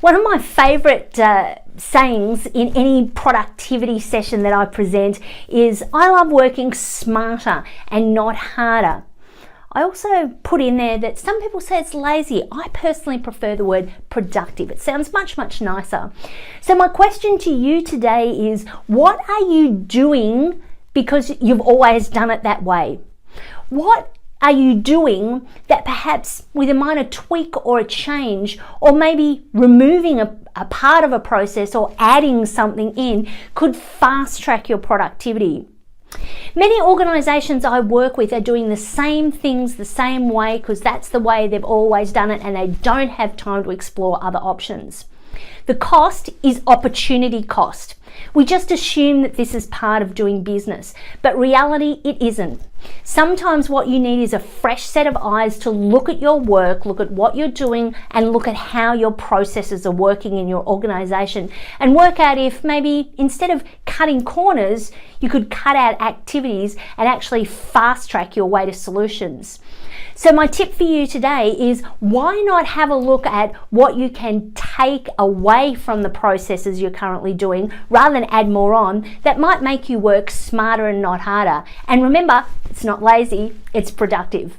One of my favorite sayings in any productivity session that I present is, I love working smarter and not harder. I also put in there that some people say it's lazy. I personally prefer the word productive. It sounds much, much nicer. So my question to you today is, what are you doing because you've always done it that way? What are you doing that perhaps with a minor tweak or a change, or maybe removing a part of a process or adding something in, could fast track your productivity? Many organisations I work with are doing the same things the same way because that's the way they've always done it, and they don't have time to explore other options. The cost is opportunity cost. We just assume that this is part of doing business, but reality, it isn't. Sometimes what you need is a fresh set of eyes to look at your work, look at what you're doing, and look at how your processes are working in your organisation, and work out if maybe instead of cutting corners, you could cut out activities and actually fast track your way to solutions. So my tip for you today is, why not have a look at what you can take away from the processes you're currently doing rather than add more on that might make you work smarter and not harder. And remember, it's not lazy, it's productive.